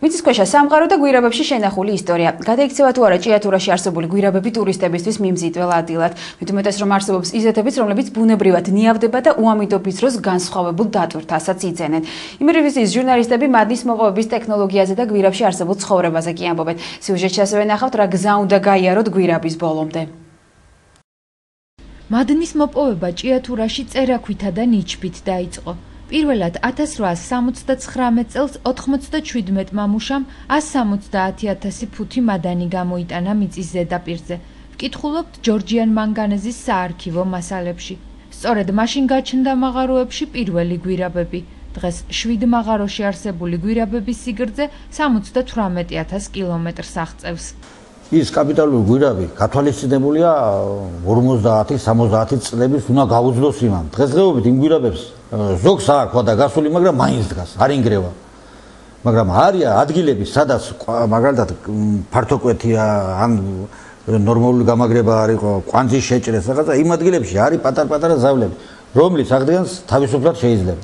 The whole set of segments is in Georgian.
მიწისქვეშა სამყარო და გვირაბებში შენახული ისტორია. გადაიქცევა თუ არა ჭიათურაში არსებული გვირაბები ტურისტებისთვის მიმზიდველ ადგილად. მით უმეტეს რომ არსებობს იზეთებიც, რომლებიც ბუნებრივად ნიავდება და უამიდობის დროს განსხვავებულ დატვირთასაც იძენენ. იმერვიზიის ჟურნალისტები მადნის მოპოვების ტექნოლოგიაზე და გვირაბში არსებულ ცხოვრებაზე კი ამბობენ. სიუჟეტში ასევე ნახავთ რა გზა უნდა გაიაროთ გვირაბის ბოლომდე. მადნის მოპოვება ჭიათურაში წერაქვითა და ნიჩბით დაიწყო. პირველად 1879 წელს 97 მამუშამ 170,000 ფუთი მადანი გამოიტანა მიწის ზედაპირზე. ვკითხულობთ ჯორჯიან მანგანეზის საარქივო მასალებში. სწორედ მაშინ გაჩნდა მაღაროებში პირველი გვირაბები. დღეს 7 მაღაროში არსებული გვირაბების სიგრძე 78,000 კილომეტრს აღწევს. ის კაპიტალური გვირაბი გათვალისწინებულია 50-60 წლების უნდა გაუძლოს იმამ. დღესდღეობით იმ გვირაბებს ზოგს აქვს და გასული, მაგრამ მაინც დგას, არ ინგრევა. მაგრამ არია ადგილები, სადაც მაგალითად ფართოკვეთია ან ნორმალური გამაგრება არ იყო, კვანძის შეჭრეს რაღაცა, იმ ადგილებში არის პატარ-პატარა ზავლები, რომლის აღდგენს თავისუფლად შეიძლება.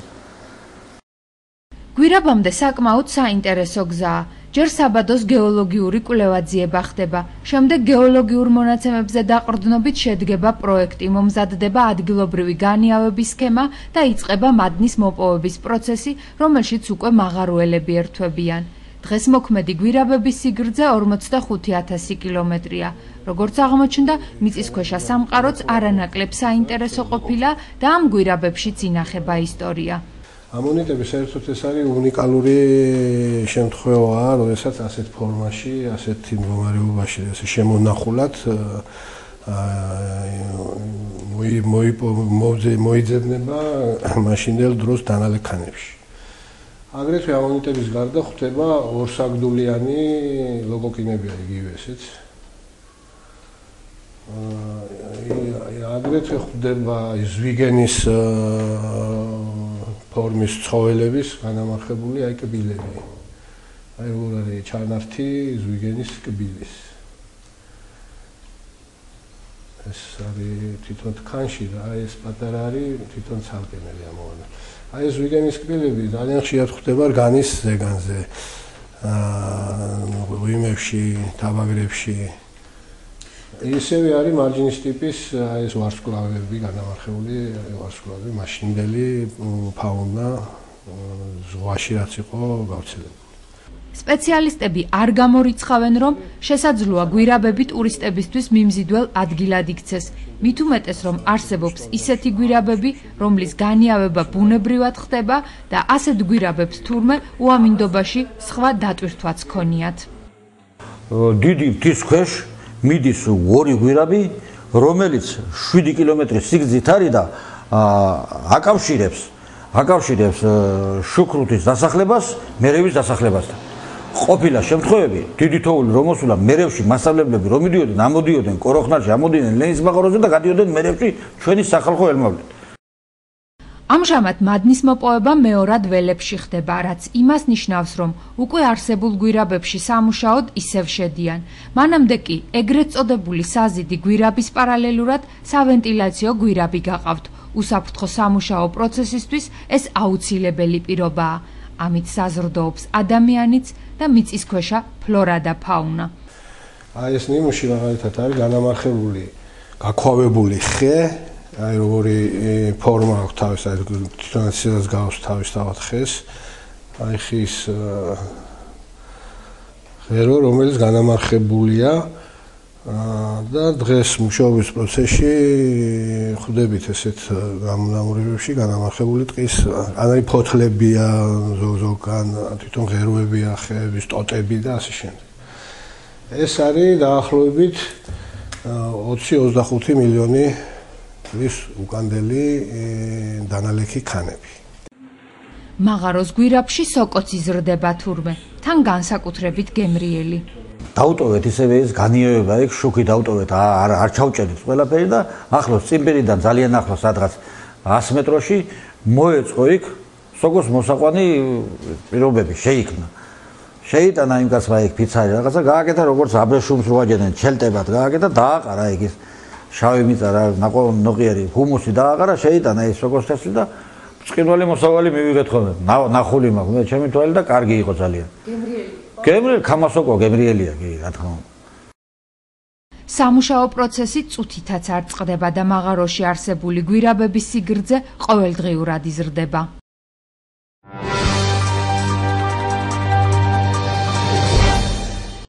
გვირაბამდე საკმაოდ საინტერესო გზაა. ჯერ საბადოს გეოლოგიური კვლევა-ძიება ხდება, შემდეგ გეოლოგიურ მონაცემებზე დაყრდნობით შედგება პროექტი, მომზადდება ადგილობრივი განიავების სქემა და იწყება მადნის მოპოვების პროცესი, რომელშიც უკვე მაღაროელები ერთვებიან. დღეს მოქმედი გვირაბების სიგრძე 45,000 კილომეტრია. როგორც აღმოჩნდა, მიწისქვეშა სამყაროც არანაკლებ საინტერესო ყოფილა და ამ გვირაბებშიც ინახება ისტორია. ამონიტები საერთოდ ეს არის უნიკალური შემთხვევაა, როდესაც ასეთ ფორმაში, ასეთი მდგომარეობაში, ესე შემონახულად მოიძებნება მაშინდელ დროს დანალექანებში. აგრეთვე ამონიტების გარდა ხდება ორსაგდულიანი ლოგოკინებია იგივე ესეც. აგრეთვე ხდება ზვიგენის ფორმის ცხოველების განამარხებული აი კბილები. აი როგორ არის ჩანართი ზვიგენის კბილის. ეს არის თვითონ თხანში და აი ეს პატარა არის თვითონ ცალკენელი ამოვანა. აი ეს ზვიგენის კბილები ძალიან ხშირად ხდება რგანის ზეგანზე. ღვიმებში, თაბაგრებში. ისევე არის მარჯნის ტიპის აი ეს ვარსკვლავები განამარხებული, ვარსკვლავები მაშინდელი ფაუნა ზღვაში რაც იყო გავრცელებული. სპეციალისტები არ გამორიცხავენ, რომ შესაძლოა გვირაბები ტურისტებისთვის მიმზიდველ ადგილად იქცეს. მით უმეტეს, რომ არსებობს ისეთი გვირაბები, რომლის განიავება ბუნებრივად ხდება და ასეთ გვირაბებს თურმე უამინდობაში სხვა დატვირთვაც ქონიათ. დიდი მთის ქვეშ მიდის ორი გვირაბი, რომელიც 7 კილომეტრის სიგრძით არის და აკავშირებს შუქრუთის დასახლებას მერევის დასახლებასთან. ყოფილა შემთხვევები, დიდი თოვლი რომ მოსულა მერევში მასწავლებლები რომ მიდიოდნენ, ამოდიოდნენ კოროხნაში, ამოდიოდნენ ლენის მაღაროზე და გადიოდნენ მერევში ჩვენი სახალხო ელმავლით. ამჟამად მადნის მოპოვება მეორად ველებში ხდება, რაც იმას ნიშნავს, რომ უკვე არსებულ გვირაბებში სამუშაოდ ისევ შედიან. მანამდე კი ეგრეთ წოდებული საზიდი გვირაბის პარალელურად სავენტილაციო გვირაბი გაყავთ. უსაფრთხო სამუშაო პროცესისთვის ეს აუცილებელი პირობაა. ამით საზრდოობს ადამიანიც და მიწისქვეშა ფლორა და ფაუნა. აი ეს ნიმუში მაგალითად არის განამარხებული, გაქვავებული ხე, აი როგორი ფორმა აქვს თავის, აი თვითონაც ისედაც გავს თავისთავად ხეს. აი ხის ღერო, რომელიც განამარხებულია და დღეს მუშაობის პროცესში ხვდებით ესეთ გამონამურებებში განამარხებული ტყის, ანუ ფოთლებია, ზოგან თვითონ ღეროებია, ხეების ტოტები და ასე შემდეგ. ეს არის დაახლოებით 20-25 მილიონი ის უკანდელი დანალექი ქანები. მაღაროს გვირაბში სოკოც იზრდება თურმე, თან განსაკუთრებით გემრიელი. დაუტოვეთ ისევე ეს განიავება იქ შუქი დაუტოვეთ, არ ჩავჭედით ყველაფერი და ახლოს წინპირიდან ძალიან ახლოს სადღაც 100 მეტროში მოეწყო იქ სოკოს მოსაყვანი პირობები შეიქმნა. შეიტანა იმ კაცმა იქ ფიცარი რაღაცა გააკეთა, როგორც აბრეშუმს როაჯერენ ჩელტებად გააკეთა, დააყარა იქ ის შავი მიწა რა ნოყიერი ჰუმუსი დააყარა, შეიტანა ის სოკოს თესლი და ბრწყინვალე მოსავალი მივიღეთ ხოლმე. ნახული მაქვს, მე ჩემი თვალი და კარგი იყო ძალიან. გემრიელი. გემრიელი ქამასოკო გემრიელია კი რა თქმა უნდა. სამუშაო პროცესი წუთითაც არ წყდება და მაღაროში არსებული გვირაბების სიგრძე ყოველდღიურად იზრდება.